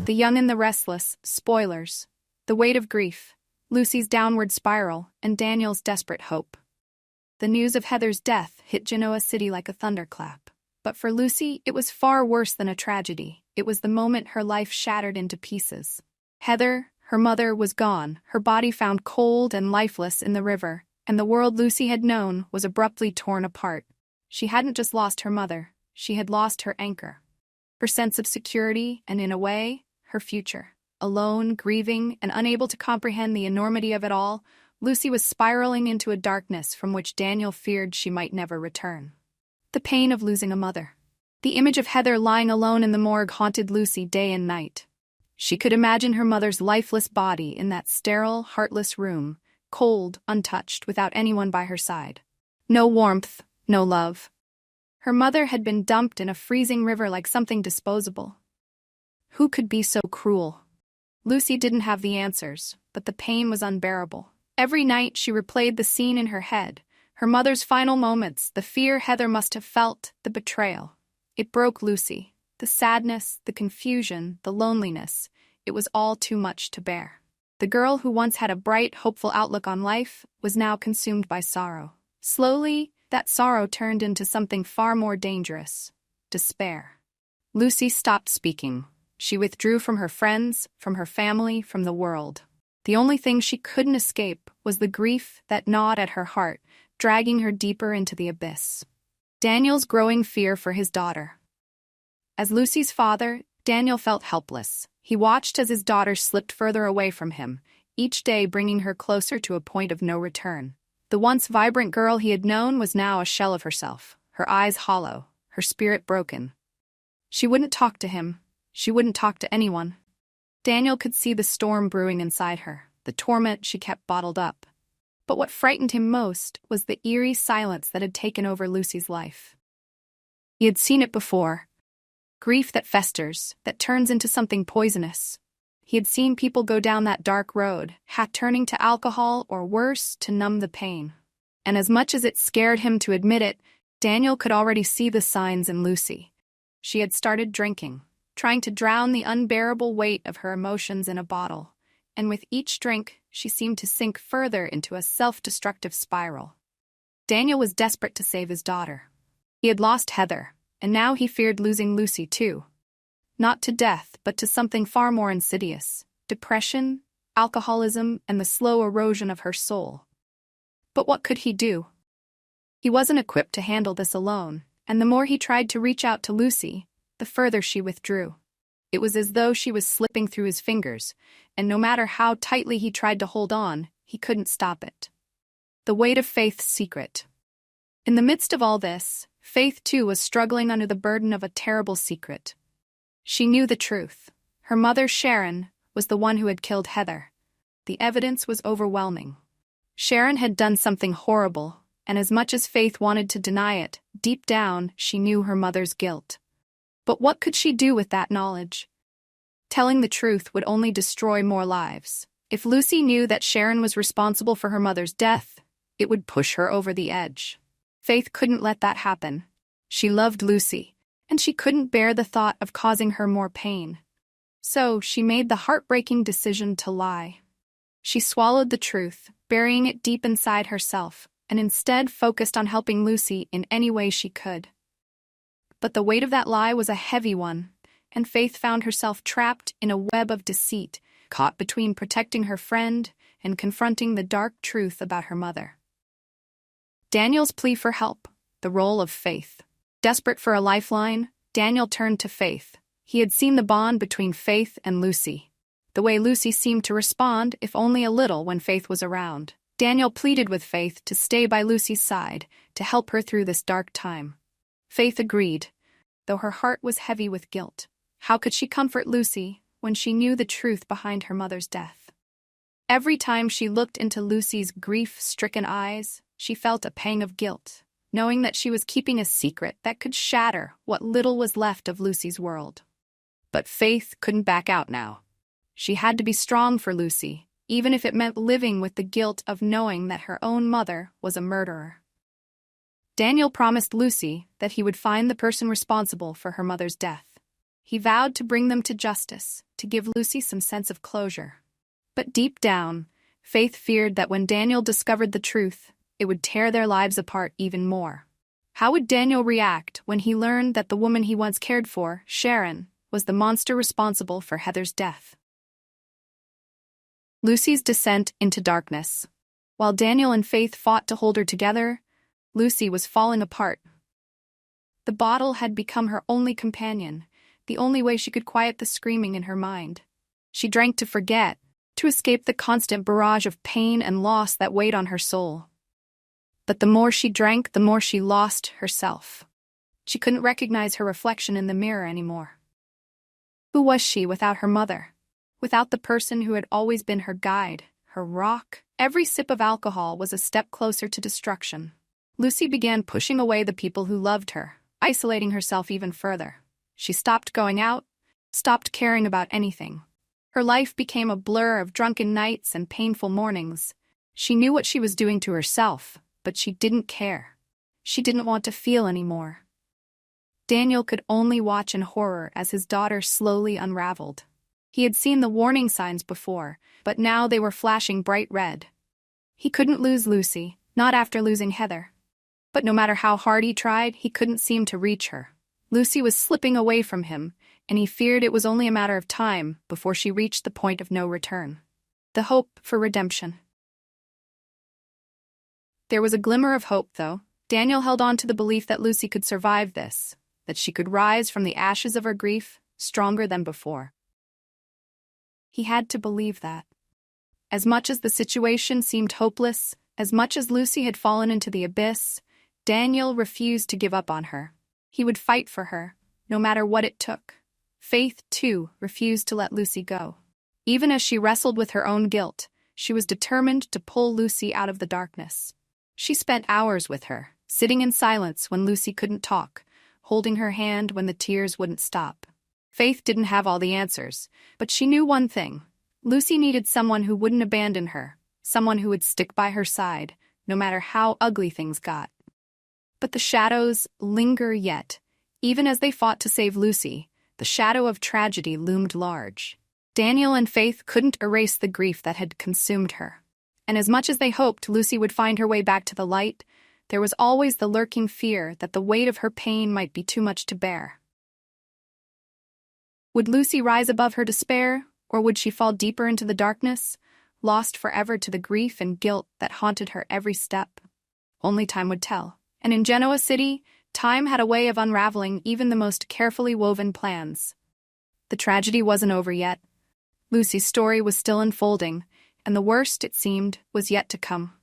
The Young and the Restless, Spoilers, The Weight of Grief, Lucy's Downward Spiral, and Daniel's Desperate Hope. The news of Heather's death hit Genoa City like a thunderclap. But for Lucy, it was far worse than a tragedy. It was the moment her life shattered into pieces. Heather, her mother, was gone, her body found cold and lifeless in the river, and the world Lucy had known was abruptly torn apart. She hadn't just lost her mother, she had lost her anchor. Her sense of security, and in a way, her future. Alone, grieving, and unable to comprehend the enormity of it all, Lucy was spiraling into a darkness from which Daniel feared she might never return. The pain of losing a mother. The image of Heather lying alone in the morgue haunted Lucy day and night. She could imagine her mother's lifeless body in that sterile, heartless room, cold, untouched, without anyone by her side. No warmth, no love. Her mother had been dumped in a freezing river like something disposable. Who could be so cruel? Lucy didn't have the answers, but the pain was unbearable. Every night she replayed the scene in her head, her mother's final moments, the fear Heather must have felt, the betrayal. It broke Lucy. The sadness, the confusion, the loneliness, it was all too much to bear. The girl who once had a bright, hopeful outlook on life was now consumed by sorrow. Slowly, that sorrow turned into something far more dangerous: despair. Lucy stopped speaking. She withdrew from her friends, from her family, from the world. The only thing she couldn't escape was the grief that gnawed at her heart, dragging her deeper into the abyss. Daniel's growing fear for his daughter. As Lucy's father, Daniel felt helpless. He watched as his daughter slipped further away from him, each day bringing her closer to a point of no return. The once vibrant girl he had known was now a shell of herself, her eyes hollow, her spirit broken. She wouldn't talk to him. She wouldn't talk to anyone. Daniel could see the storm brewing inside her, the torment she kept bottled up. But what frightened him most was the eerie silence that had taken over Lucy's life. He had seen it before. Grief that festers, that turns into something poisonous. He had seen people go down that dark road, turning to alcohol or worse, to numb the pain. And as much as it scared him to admit it, Daniel could already see the signs in Lucy. She had started drinking, trying to drown the unbearable weight of her emotions in a bottle, and with each drink, she seemed to sink further into a self-destructive spiral. Daniel was desperate to save his daughter. He had lost Heather, and now he feared losing Lucy too. Not to death, but to something far more insidious: depression, alcoholism, and the slow erosion of her soul. But what could he do? He wasn't equipped to handle this alone, and the more he tried to reach out to Lucy, the further she withdrew. It was as though she was slipping through his fingers, and no matter how tightly he tried to hold on, he couldn't stop it. The weight of Faith's secret. In the midst of all this, Faith too was struggling under the burden of a terrible secret. She knew the truth. Her mother, Sharon, was the one who had killed Heather. The evidence was overwhelming. Sharon had done something horrible, and as much as Faith wanted to deny it, deep down she knew her mother's guilt. But what could she do with that knowledge? Telling the truth would only destroy more lives. If Lucy knew that Sharon was responsible for her mother's death, it would push her over the edge. Faith couldn't let that happen. She loved Lucy, and she couldn't bear the thought of causing her more pain. So she made the heartbreaking decision to lie. She swallowed the truth, burying it deep inside herself, and instead focused on helping Lucy in any way she could. But the weight of that lie was a heavy one, and Faith found herself trapped in a web of deceit, caught between protecting her friend and confronting the dark truth about her mother. Daniel's plea for help, the role of Faith. Desperate for a lifeline, Daniel turned to Faith. He had seen the bond between Faith and Lucy. The way Lucy seemed to respond, if only a little, when Faith was around. Daniel pleaded with Faith to stay by Lucy's side, to help her through this dark time. Faith agreed, though her heart was heavy with guilt. How could she comfort Lucy when she knew the truth behind her mother's death? Every time she looked into Lucy's grief-stricken eyes, she felt a pang of guilt, knowing that she was keeping a secret that could shatter what little was left of Lucy's world. But Faith couldn't back out now. She had to be strong for Lucy, even if it meant living with the guilt of knowing that her own mother was a murderer. Daniel promised Lucy that he would find the person responsible for her mother's death. He vowed to bring them to justice, to give Lucy some sense of closure. But deep down, Faith feared that when Daniel discovered the truth, it would tear their lives apart even more. How would Daniel react when he learned that the woman he once cared for, Sharon, was the monster responsible for Heather's death? Lucy's descent into darkness. While Daniel and Faith fought to hold her together, Lucy was falling apart. The bottle had become her only companion, the only way she could quiet the screaming in her mind. She drank to forget, to escape the constant barrage of pain and loss that weighed on her soul. But the more she drank, the more she lost herself. She couldn't recognize her reflection in the mirror anymore. Who was she without her mother? Without the person who had always been her guide, her rock? Every sip of alcohol was a step closer to destruction. Lucy began pushing away the people who loved her, isolating herself even further. She stopped going out, stopped caring about anything. Her life became a blur of drunken nights and painful mornings. She knew what she was doing to herself, but she didn't care. She didn't want to feel anymore. Daniel could only watch in horror as his daughter slowly unraveled. He had seen the warning signs before, but now they were flashing bright red. He couldn't lose Lucy, not after losing Heather. But no matter how hard he tried, he couldn't seem to reach her. Lucy was slipping away from him, and he feared it was only a matter of time before she reached the point of no return. The hope for redemption. There was a glimmer of hope, though. Daniel held on to the belief that Lucy could survive this, that she could rise from the ashes of her grief, stronger than before. He had to believe that. As much as the situation seemed hopeless, as much as Lucy had fallen into the abyss, Daniel refused to give up on her. He would fight for her, no matter what it took. Faith, too, refused to let Lucy go. Even as she wrestled with her own guilt, she was determined to pull Lucy out of the darkness. She spent hours with her, sitting in silence when Lucy couldn't talk, holding her hand when the tears wouldn't stop. Faith didn't have all the answers, but she knew one thing. Lucy needed someone who wouldn't abandon her, someone who would stick by her side, no matter how ugly things got. But the shadows linger yet. Even as they fought to save Lucy, the shadow of tragedy loomed large. Daniel and Faith couldn't erase the grief that had consumed her. And as much as they hoped Lucy would find her way back to the light, there was always the lurking fear that the weight of her pain might be too much to bear. Would Lucy rise above her despair, or would she fall deeper into the darkness, lost forever to the grief and guilt that haunted her every step? Only time would tell. And in Genoa City, time had a way of unraveling even the most carefully woven plans. The tragedy wasn't over yet. Lucy's story was still unfolding, and the worst, it seemed, was yet to come.